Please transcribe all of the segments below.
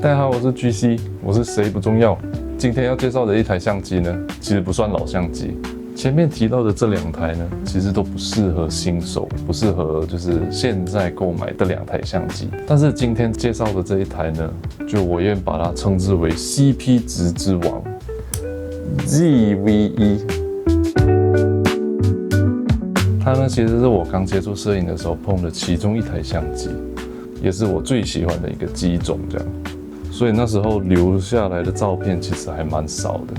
大家好，我是 GC， 我是谁不重要。今天要介绍的一台相机呢，其实不算老相机。前面提到的这2台呢，其实都不适合新手，不适合就是现在购买的2台相机。但是今天介绍的这一台呢，就我愿把它称之为 CP 值之王 ZV-E。它呢，其实是我刚接触摄影的时候碰的其中一台相机，也是我最喜欢的一个机种，这样。所以那时候留下来的照片其实还蛮少的，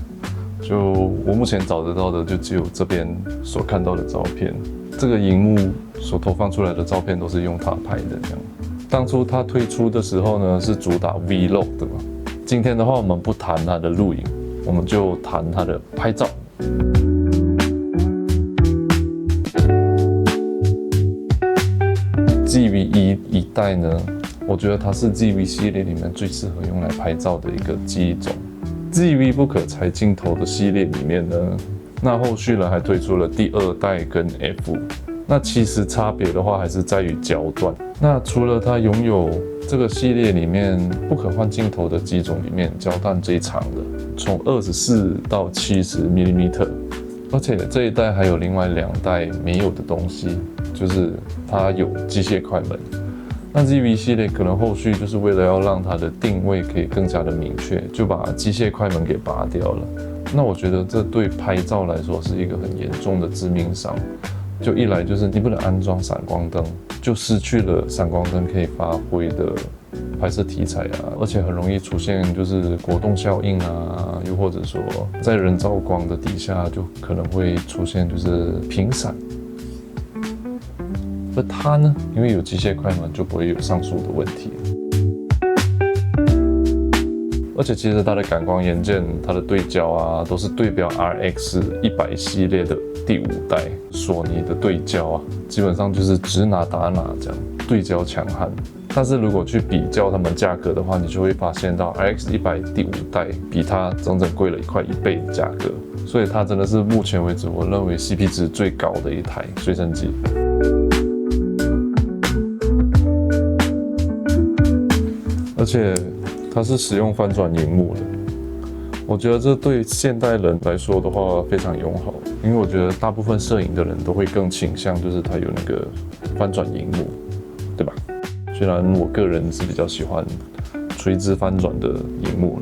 就我目前找得到的就只有这边所看到的照片。这个荧幕所投放出来的照片都是用它拍的，这样。当初它推出的时候呢，是主打 Vlog 的嘛。今天的话，我们不谈它的录影，我们就谈它的拍照。ZV-E 一代呢，我觉得它是 ZV 系列里面最适合用来拍照的一个机种。ZV 不可拆镜头的系列里面呢，那后续呢还推出了第2代跟 F。那其实差别的话还是在于焦段。那除了它拥有这个系列里面不可换镜头的机种里面焦段最长的，从24到70mm，而且这一代还有另外2代没有的东西，就是它有机械快门。那 ZV 系列可能后续就是为了要让它的定位可以更加的明确，就把机械快门给拔掉了。那我觉得这对拍照来说是一个很严重的致命伤。就一来就是你不能安装闪光灯，就失去了闪光灯可以发挥的拍摄题材啊，而且很容易出现就是果冻效应啊，又或者说在人造光的底下就可能会出现就是频闪。而它呢，因为有机械快门，就不会有上述的问题。而且其实它的感光元件，它的对焦啊，都是对标 RX100 系列的第5代索尼的对焦啊，基本上就是指哪打哪这样，对焦强悍。但是如果去比较它们价格的话，你就会发现到 RX100 第5代比它整整贵了快1倍的价格，所以它真的是目前为止我认为 CP 值最高的一台随身机。而且它是使用翻转萤幕的，我觉得这对现代人来说的话非常友好，因为我觉得大部分摄影的人都会更倾向就是它有那个翻转萤幕，对吧？虽然我个人是比较喜欢垂直翻转的萤幕。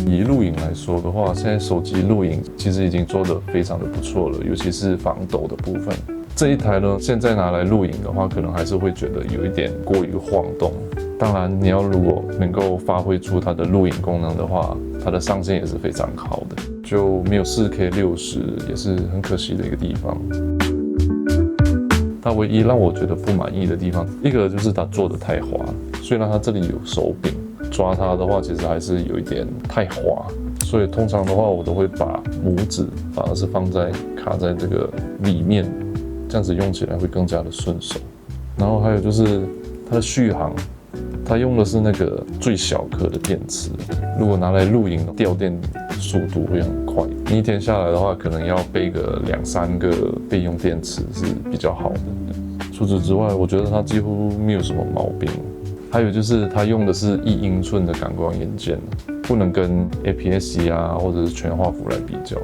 以录影来说的话，现在手机录影其实已经做得非常的不错了，尤其是防抖的部分。这一台呢，现在拿来录影的话，可能还是会觉得有一点过于晃动。当然，你要如果能够发挥出它的录影功能的话，它的上限也是非常好的，就没有 4K 60，也是很可惜的一个地方。它唯一让我觉得不满意的地方，一个就是它做的太滑，虽然它这里有手柄，抓它的话其实还是有一点太滑，所以通常的话我都会把拇指反而是放在卡在这个里面。这样子用起来会更加的顺手。然后还有就是它的续航，它用的是那个最小颗的电池，如果拿来录影，掉电速度会很快。你一天下来的话，可能要备个2-3个备用电池是比较好的。除此之外，我觉得它几乎没有什么毛病。还有就是它用的是1英寸的感光元件，不能跟 APS-C 啊或者是全画幅来比较。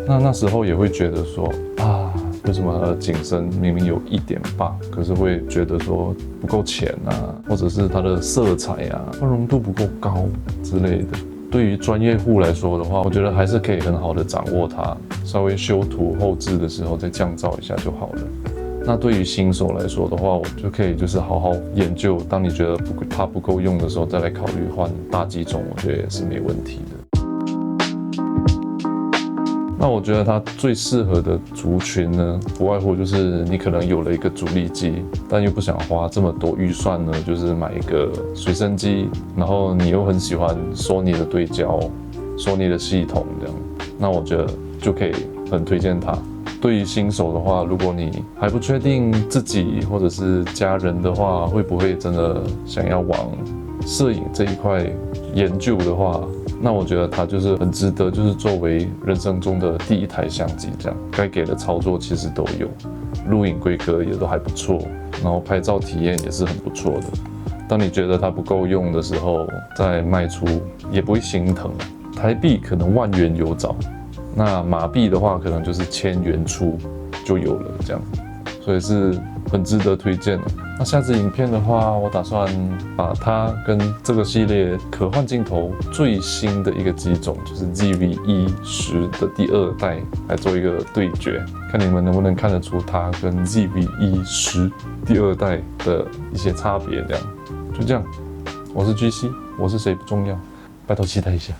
那时候也会觉得说啊，为什么它的景深明明有1.8，可是会觉得说不够浅啊，或者是它的色彩啊宽容度不够高之类的。对于专业户来说的话，我觉得还是可以很好的掌握它，稍微修图后置的时候再降噪一下就好了。那对于新手来说的话，我就可以就是好好研究，当你觉得它不够用的时候，再来考虑换大机种，我觉得也是没问题的。那我觉得它最适合的族群呢，不外乎就是你可能有了一个主力机，但又不想花这么多预算呢，就是买一个随身机，然后你又很喜欢Sony的对焦、Sony的系统这样，那我觉得就可以很推荐它。对于新手的话，如果你还不确定自己或者是家人的话，会不会真的想要往摄影这一块研究的话，那我觉得它就是很值得，就是作为人生中的第1台相机这样，该给的操作其实都有，录影规格也都还不错，然后拍照体验也是很不错的。当你觉得它不够用的时候，再卖出也不会心疼。台币可能万元有找，那马币的话可能就是1000元出就有了这样，所以是很值得推荐的。那下支影片的话，我打算把它跟这个系列可换镜头最新的一个机种，就是 ZV-E10的第2代来做一个对决，看你们能不能看得出它跟 ZV-E10第2代的一些差别。这样，就这样，我是 GC， 我是谁不重要，拜托期待一下。